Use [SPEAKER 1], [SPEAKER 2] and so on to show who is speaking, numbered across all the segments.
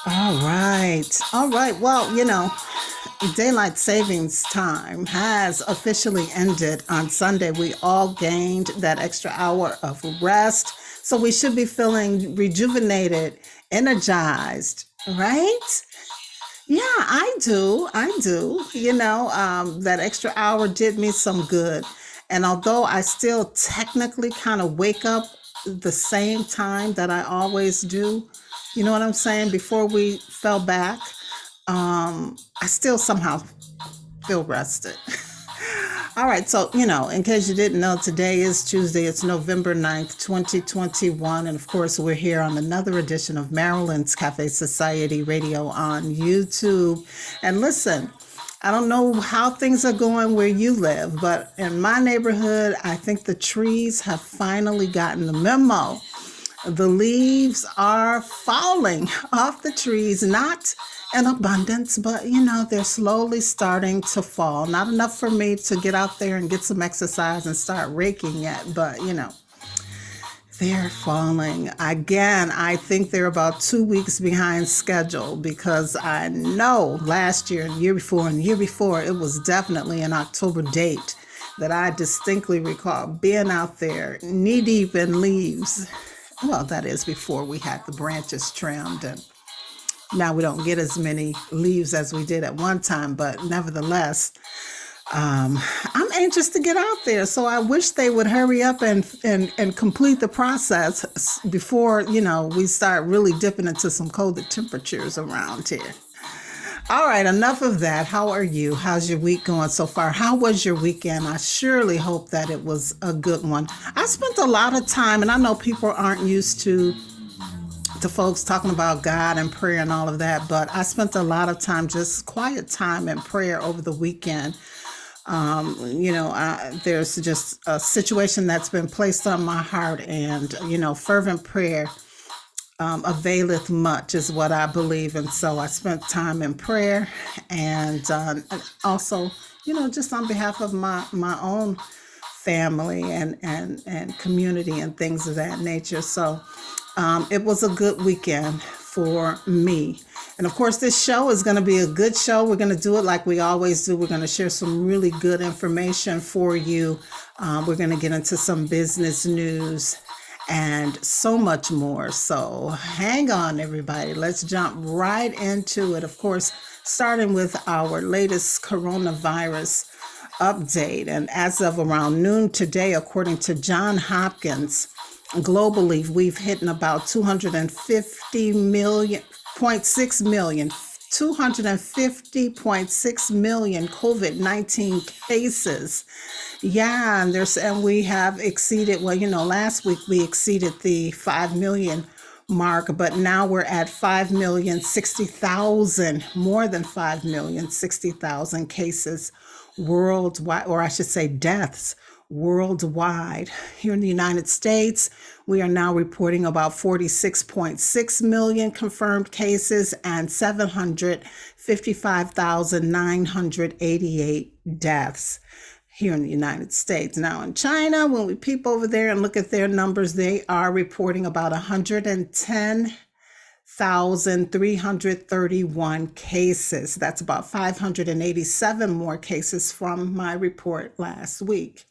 [SPEAKER 1] All right. All right. Well, daylight savings time has officially ended on Sunday. We all gained that extra hour of rest. So we should be feeling rejuvenated, energized, right? Yeah, I do. I do. That extra hour did me some good. And although I still technically kind of wake up the same time that I always do, you know what I'm saying? Before we fell back, I still somehow feel rested. All right, so, in case you didn't know, today is Tuesday. It's November 9th, 2021. And of course, we're here on another edition of Marilyn's Cafe Society Radio on YouTube. And listen, I don't know how things are going where you live, but in my neighborhood, I think the trees have finally gotten the memo. The leaves are falling off the trees, not in abundance, but they're slowly starting to fall. Not enough for me to get out there and get some exercise and start raking yet, but they're falling. Again, I think they're about 2 weeks behind schedule because I know last year and the year before, it was definitely an October date that I distinctly recall being out there knee deep in leaves. Well, that is before we had the branches trimmed, and now we don't get as many leaves as we did at one time, but nevertheless, I'm anxious to get out there. So I wish they would hurry up and complete the process before, we start really dipping into some colder temperatures around here. All right, enough of that. How are you? How's your week going so far? How was your weekend? I surely hope that it was a good one. I spent a lot of time, and I know people aren't used to folks talking about God and prayer and all of that, but I spent a lot of time, just quiet time in prayer over the weekend. There's just a situation that's been placed on my heart, and fervent prayer availeth much is what I believe. And so I spent time in prayer, and also, just on behalf of my own family and community and things of that nature. So it was a good weekend for me. And of course, this show is going to be a good show. We're going to do it like we always do. We're going to share some really good information for you. We're going to get into some business news and so much more. So hang on, everybody. Let's jump right into it. Of course, starting with our latest coronavirus update. And as of around noon today, according to John Hopkins, globally, we've hit about 250 million, 0.6 million, 250.6 million COVID-19 cases. Yeah, and we have exceeded, last week we exceeded the 5 million mark, but now we're at 5,060,000, more than 5,060,000 cases worldwide, or I should say deaths worldwide. Here in the United States, we are now reporting about 46.6 million confirmed cases and 755,988 deaths here in the United States. Now in China, when we peep over there and look at their numbers, they are reporting about 110,331 cases. That's about 587 more cases from my report last week.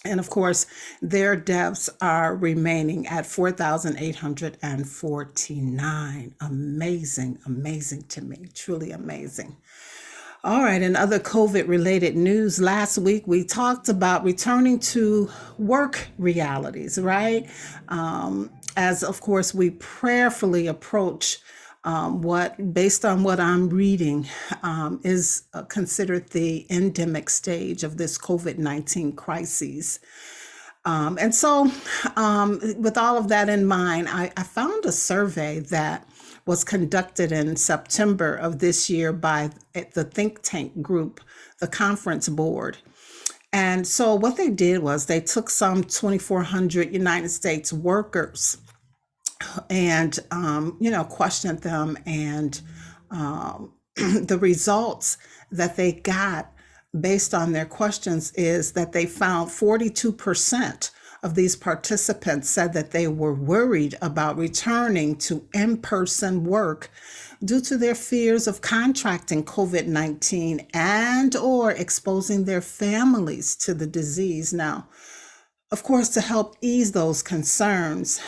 [SPEAKER 1] And of course, their deaths are remaining at 4,849. Amazing, amazing to me, truly amazing. All right, in other COVID-related news, last week we talked about returning to work realities, right? As of course we prayerfully approach based on what I'm reading, is considered the endemic stage of this COVID-19 crisis. And so, with all of that in mind, I found a survey that was conducted in September of this year by the think tank group, the Conference Board. And so what they did was they took some 2,400 United States workers and, questioned them. And the results that they got based on their questions is that they found 42% of these participants said that they were worried about returning to in-person work due to their fears of contracting COVID-19 and or exposing their families to the disease. Now, of course, to help ease those concerns,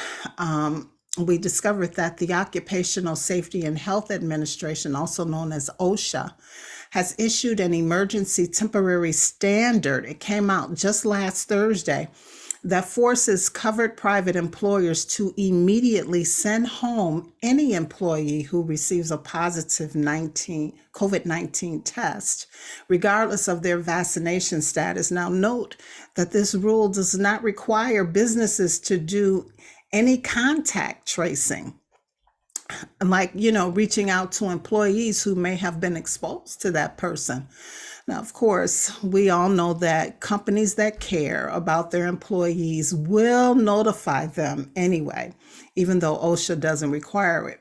[SPEAKER 1] we discovered that the Occupational Safety and Health Administration, also known as OSHA, has issued an emergency temporary standard. It came out just last Thursday that forces covered private employers to immediately send home any employee who receives a positive COVID-19 test, regardless of their vaccination status. Now, note that this rule does not require businesses to do any contact tracing, like, reaching out to employees who may have been exposed to that person. Now, of course, we all know that companies that care about their employees will notify them anyway, even though OSHA doesn't require it.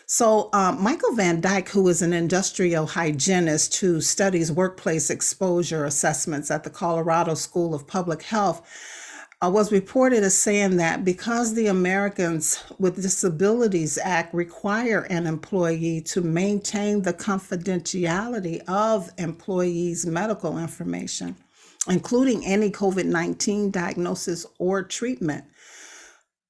[SPEAKER 1] So Michael Van Dyke, who is an industrial hygienist who studies workplace exposure assessments at the Colorado School of Public Health, was reported as saying that because the Americans with Disabilities Act require an employee to maintain the confidentiality of employees' medical information, including any COVID-19 diagnosis or treatment,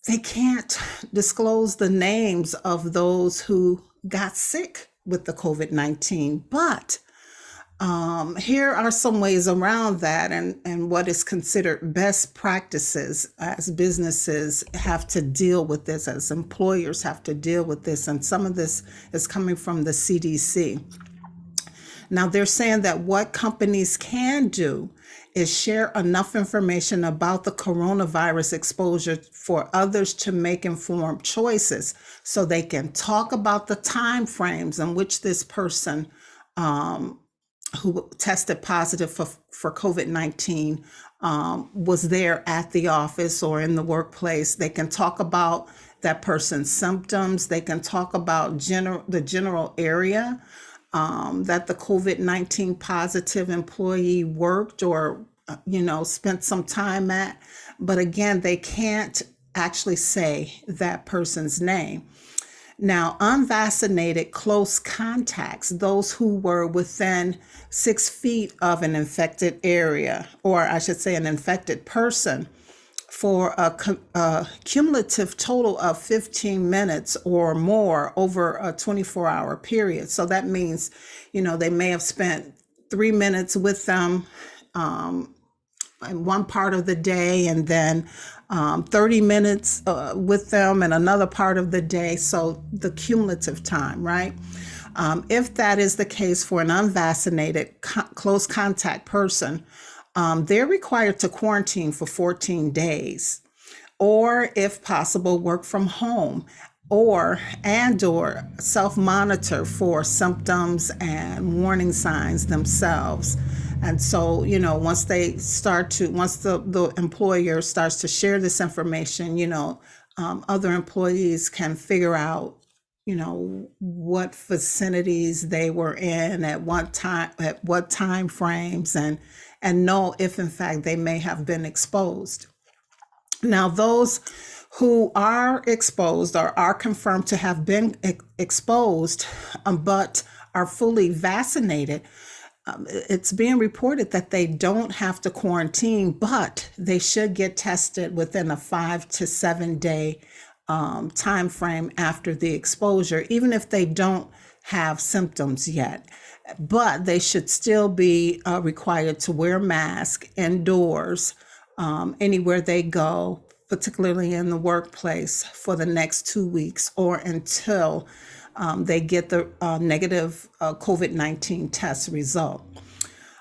[SPEAKER 1] they can't disclose the names of those who got sick with the COVID-19. But here are some ways around that and what is considered best practices as businesses have to deal with this, as employers have to deal with this. And some of this is coming from the CDC. Now, they're saying that what companies can do is share enough information about the coronavirus exposure for others to make informed choices, so they can talk about the time frames in which this person who tested positive for COVID-19 was there at the office or in the workplace. They can talk about that person's symptoms. They can talk about the general area that the COVID-19 positive employee worked or, spent some time at. But again, they can't actually say that person's name. Now, unvaccinated close contacts, those who were within 6 feet of an infected area, or I should say an infected person, for a cumulative total of 15 minutes or more over a 24-hour period. So that means, they may have spent 3 minutes with them in one part of the day, and then 30 minutes with them in another part of the day. So the cumulative time, right? If that is the case for an unvaccinated close contact person, they're required to quarantine for 14 days, or if possible, work from home, or self-monitor for symptoms and warning signs themselves. And so, once the employer starts to share this information, other employees can figure out, what vicinities they were in at what time frames, and know if in fact they may have been exposed. Now, those who are exposed or are confirmed to have been exposed, but are fully vaccinated, it's being reported that they don't have to quarantine, but they should get tested within a 5 to 7 day time frame after the exposure, even if they don't have symptoms yet. But they should still be required to wear a mask indoors, anywhere they go, particularly in the workplace, for the next 2 weeks or until they get the negative COVID-19 test result.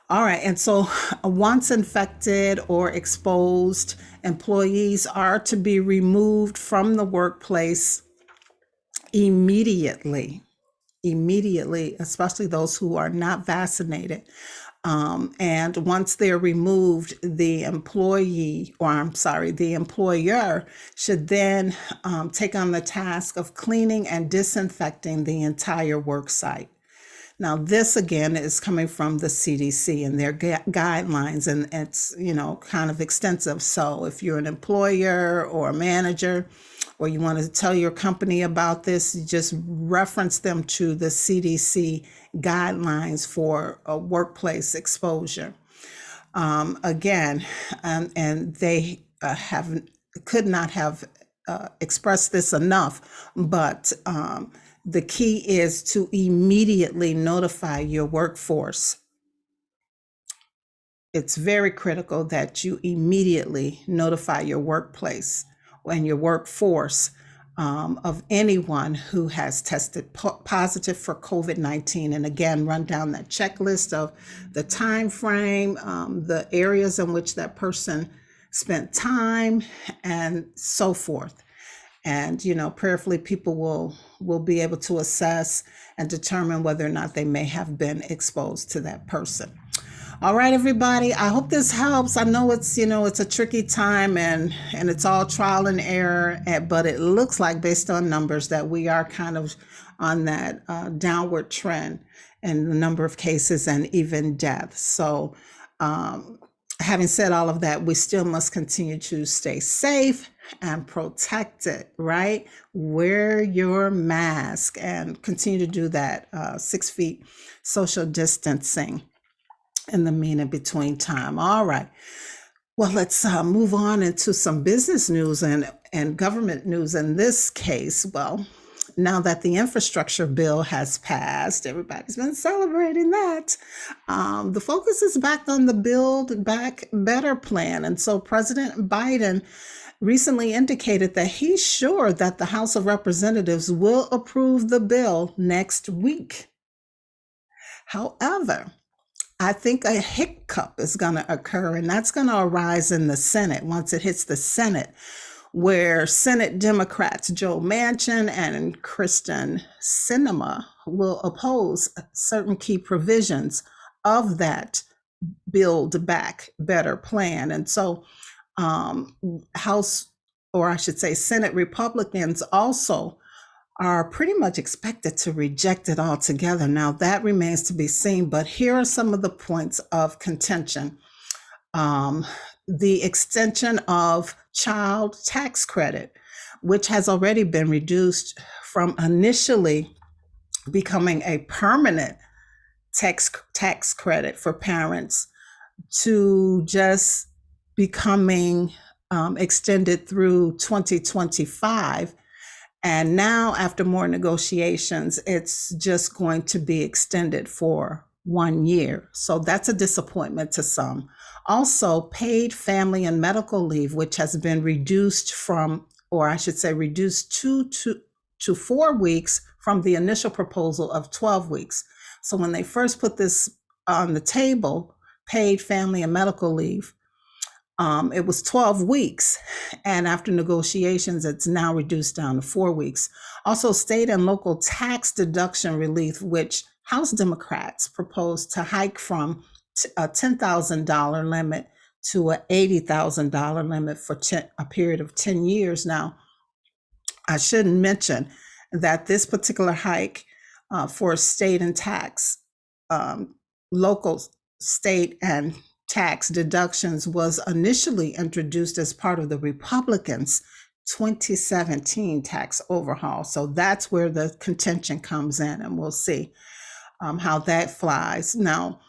[SPEAKER 1] All right, and so once infected or exposed, employees are to be removed from the workplace immediately, especially those who are not vaccinated. And once they're removed, the employer should then take on the task of cleaning and disinfecting the entire work site. Now, this again is coming from the CDC and their guidelines, and it's, kind of extensive. So if you're an employer or a manager, or you want to tell your company about this, you just reference them to the CDC guidelines for a workplace exposure. Again, and they could not have expressed this enough, but the key is to immediately notify your workforce. It's very critical that you immediately notify your workplace and your workforce of anyone who has tested positive for COVID-19. And again, run down that checklist of the time frame, the areas in which that person spent time, and so forth. And, prayerfully, people will be able to assess and determine whether or not they may have been exposed to that person. All right, everybody. I hope this helps. I know it's, it's a tricky time and it's all trial and error, but it looks like, based on numbers, that we are kind of on that downward trend in the number of cases and even deaths. So having said all of that, we still must continue to stay safe and protected, right? Wear your mask and continue to do that 6 feet social distancing in the mean and between time. All right. Well, let's move on into some business news and government news in this case. Well, now that the infrastructure bill has passed, everybody's been celebrating that. The focus is back on the Build Back Better plan. And so President Biden recently indicated that he's sure that the House of Representatives will approve the bill next week. However, I think a hiccup is going to occur, and that's going to arise in the Senate once it hits the Senate, where Senate Democrats Joe Manchin and Kristen Sinema will oppose certain key provisions of that Build Back Better plan. And so House, or I should say Senate Republicans also are pretty much expected to reject it altogether. Now, that remains to be seen, but here are some of the points of contention. The extension of child tax credit, which has already been reduced from initially becoming a permanent tax credit for parents to just becoming extended through 2025. And now, after more negotiations, it's just going to be extended for 1 year. So that's a disappointment to some. Also, paid family and medical leave, which has been reduced from, or I should say, reduced to 4 weeks from the initial proposal of 12 weeks. So when they first put this on the table, paid family and medical leave, it was 12 weeks, and after negotiations, it's now reduced down to 4 weeks. Also, state and local tax deduction relief, which House Democrats proposed to hike from a $10,000 limit to an $80,000 limit for a period of 10 years. Now, I should mention that this particular hike for state and tax, local, state, and tax deductions was initially introduced as part of the Republicans' 2017 tax overhaul. So that's where the contention comes in, and we'll see how that flies. Now,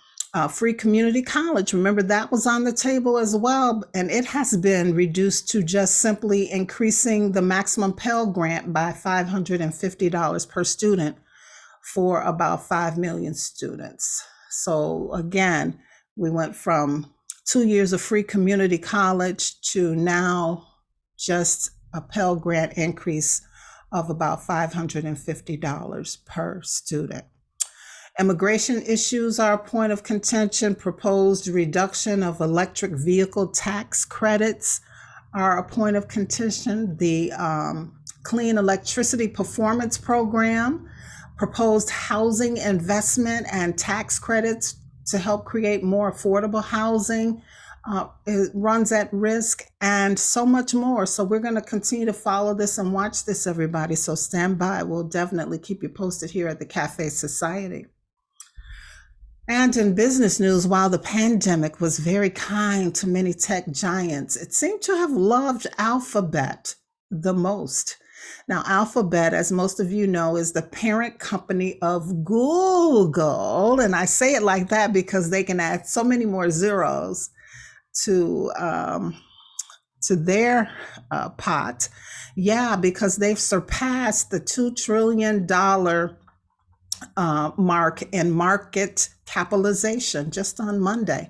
[SPEAKER 1] free community college, remember that was on the table as well, and it has been reduced to just simply increasing the maximum Pell Grant by $550 per student for about 5 million students. So again, we went from 2 years of free community college to now just a Pell Grant increase of about $550 per student. Immigration issues are a point of contention. Proposed reduction of electric vehicle tax credits are a point of contention. The Clean Electricity Performance Program, proposed housing investment and tax credits to help create more affordable housing, it runs at risk, and so much more. So we're going to continue to follow this and watch this, everybody. So stand by. We'll definitely keep you posted here at the Cafe Society. And in business news, while the pandemic was very kind to many tech giants, it seemed to have loved Alphabet the most. Now, Alphabet, as most of you know, is the parent company of Google. And I say it like that because they can add so many more zeros to their pot. Yeah, because they've surpassed the $2 trillion mark in market capitalization just on Monday.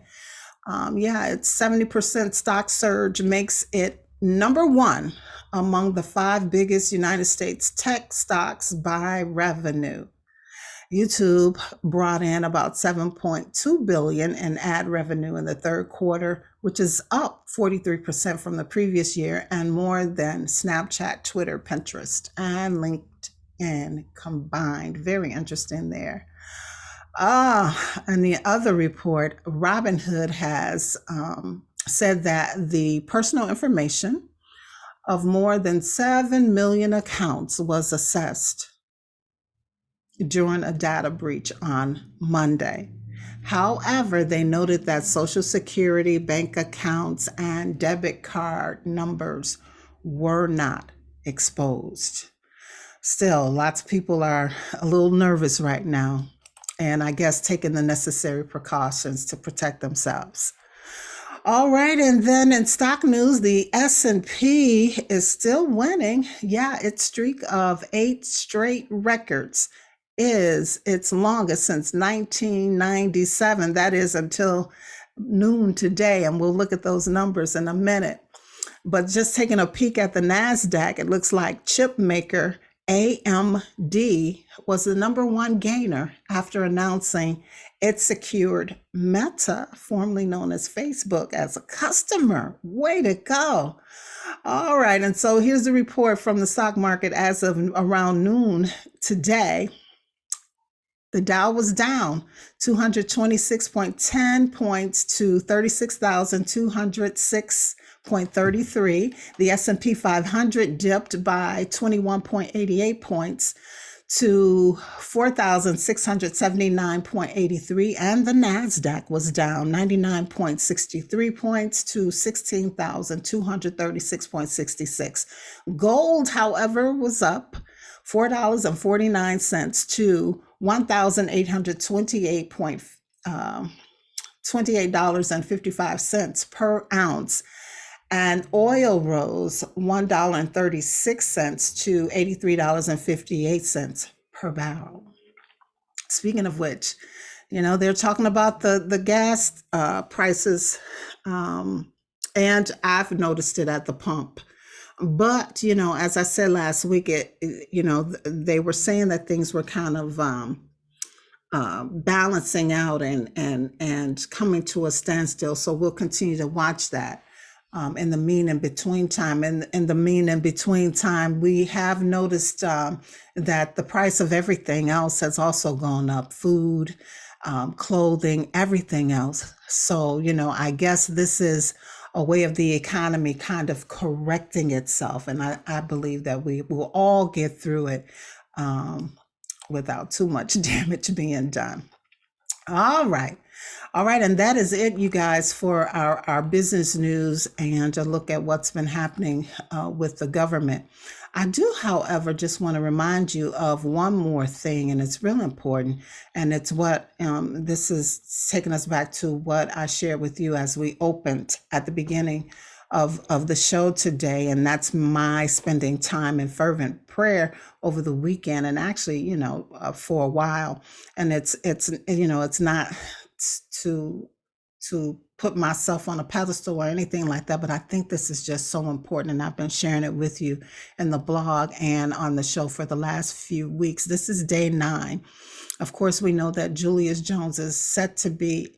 [SPEAKER 1] Yeah, it's 70% stock surge makes it number one among the five biggest United States tech stocks by revenue. YouTube brought in about 7.2 billion in ad revenue in the third quarter, which is up 43% from the previous year and more than Snapchat, Twitter, Pinterest, and LinkedIn combined. Very interesting there. And the other report, Robinhood has said that the personal information of more than 7 million accounts was assessed during a data breach on Monday. However, they noted that Social Security, bank accounts, and debit card numbers were not exposed. Still, lots of people are a little nervous right now, and I guess taking the necessary precautions to protect themselves. All right, and then in stock news, the S&P is still winning. Yeah, its streak of 8 straight records is its longest since 1997. That is until noon today, and we'll look at those numbers in a minute. But just taking a peek at the NASDAQ, it looks like chip maker AMD was the number one gainer after announcing it secured Meta, formerly known as Facebook, as a customer. Way to go. All right. And so here's the report from the stock market as of around noon today. The Dow was down 226.10 points to 36,206.33. The S&P 500 dipped by 21.88 points to 4,679.83, and the NASDAQ was down 99.63 points to 16,236.66. Gold, however, was up $4.49 to $1,828.55 per ounce. And oil rose $1.36 to $83.58 per barrel. Speaking of which, they're talking about the gas prices, and I've noticed it at the pump. But, as I said last week, they were saying that things were kind of balancing out and coming to a standstill. So we'll continue to watch that. In the mean and between time. In the mean and between time, we have noticed that the price of everything else has also gone up: food, clothing, everything else. So, I guess this is a way of the economy kind of correcting itself. And I believe that we will all get through it without too much damage being done. All right. And that is it, you guys, for our business news and a look at what's been happening with the government. I do, however, just want to remind you of one more thing, and it's really important. And it's what this is taking us back to what I shared with you as we opened at the beginning of the show today. And that's my spending time in fervent prayer over the weekend, and actually, for a while. And it's not to put myself on a pedestal or anything like that, but I think this is just so important, and I've been sharing it with you in the blog and on the show for the last few weeks. This is day 9. Of course, we know that Julius Jones is set to be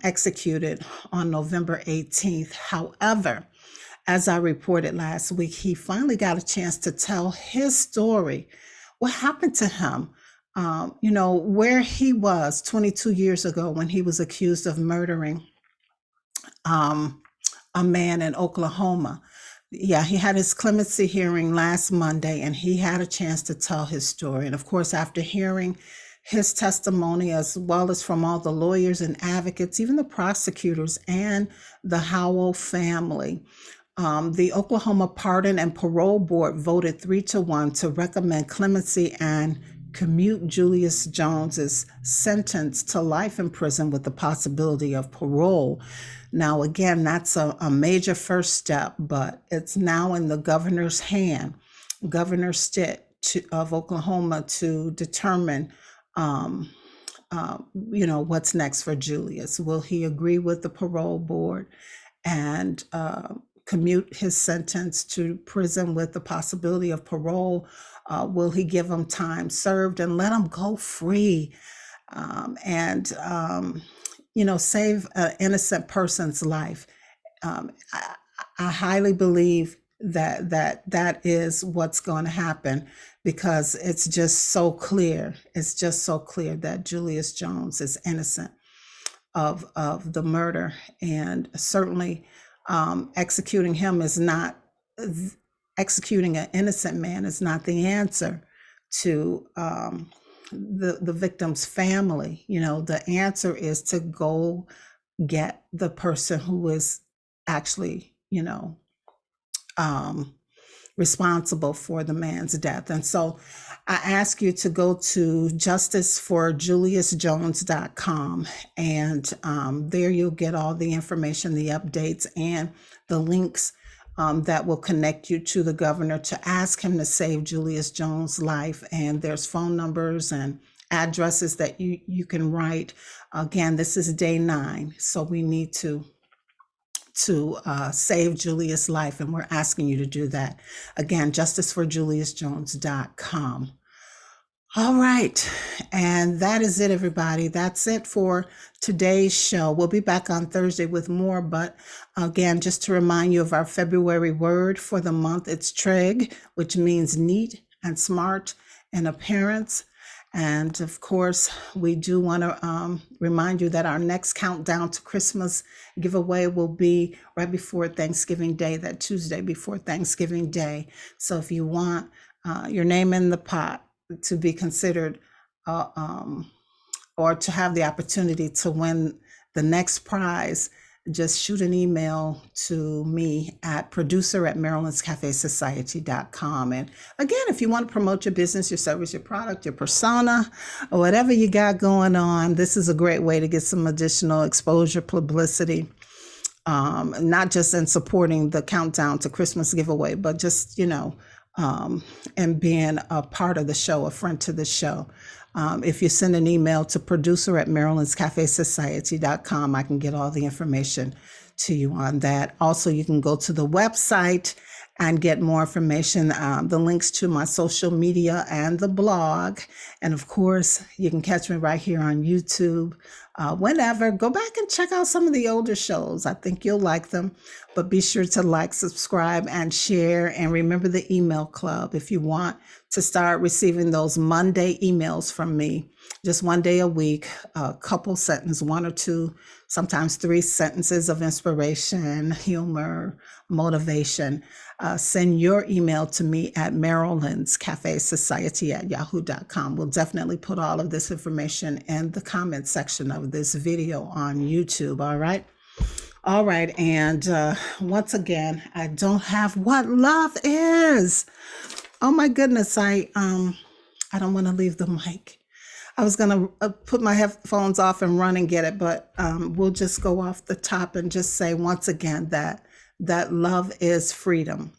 [SPEAKER 1] executed on November 18th. However, as I reported last week, he finally got a chance to tell his story. What happened to him? Where he was 22 years ago when he was accused of murdering a man in Oklahoma. Yeah, he had his clemency hearing last Monday, and he had a chance to tell his story. And of course, after hearing his testimony, as well as from all the lawyers and advocates, even the prosecutors and the Howell family. The Oklahoma Pardon and Parole Board voted 3-1 to recommend clemency and commute Julius Jones's sentence to life in prison with the possibility of parole. Now, again, that's a major first step, but it's now in the governor's hand, Governor Stitt of Oklahoma, to determine, what's next for Julius. Will he agree with the parole board and commute his sentence to prison with the possibility of parole? Will he give him time served and let him go free and save an innocent person's life? I highly believe that is what's going to happen, because it's just so clear. It's just so clear that Julius Jones is innocent of the murder, and certainly executing him is not, executing an innocent man is not the answer to the victim's family. The answer is to go get the person who is actually, responsible for the man's death. And so I ask you to go to justiceforjuliusjones.com, and there you'll get all the information, the updates, and the links that will connect you to the governor to ask him to save Julius Jones' life. And there's phone numbers and addresses that you can write. Again, this is day 9, so we need to save Julius' life, and we're asking you to do that. Again, justiceforjuliusjones.com. All right, and that is it, everybody. That's it for today's show. We'll be back on Thursday with more, but again, just to remind you of our February word for the month, it's trig, which means neat and smart in appearance. And of course, we do want to remind you that our next countdown to Christmas giveaway will be right before Thanksgiving Day, that Tuesday before Thanksgiving Day. So if you want your name in the pot to be considered or to have the opportunity to win the next prize, just shoot an email to me at producer@marilynscafesociety.com. And again, if you want to promote your business, your service, your product, your persona, or whatever you got going on, this is a great way to get some additional exposure, publicity, not just in supporting the countdown to Christmas giveaway, but just, and being a part of the show, a friend to the show. If you send an email to producer@marilynscafesociety.com, I can get all the information to you on that. Also, you can go to the website and get more information, the links to my social media and the blog. And of course, you can catch me right here on YouTube. Whenever, go back and check out some of the older shows. I think you'll like them, but be sure to like, subscribe, and share. And remember the email club if you want to start receiving those Monday emails from me, just one day a week, a couple sentences, 1 or 2, sometimes 3 sentences of inspiration, humor, motivation. Send your email to me at marilynscafesociety@yahoo.com. We'll definitely put all of this information in the comment section of this video on YouTube. All right. All right. And once again, I don't have what love is. Oh my goodness. I don't want to leave the mic. I was going to put my headphones off and run and get it, but we'll just go off the top and just say once again that love is freedom.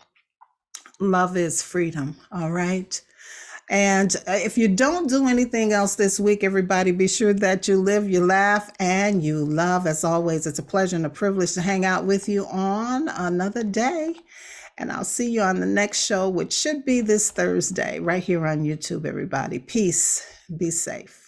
[SPEAKER 1] Love is freedom. All right. And if you don't do anything else this week, everybody, be sure that you live, you laugh, and you love. As always, it's a pleasure and a privilege to hang out with you on another day. And I'll see you on the next show, which should be this Thursday, right here on YouTube, everybody. Peace. Be safe.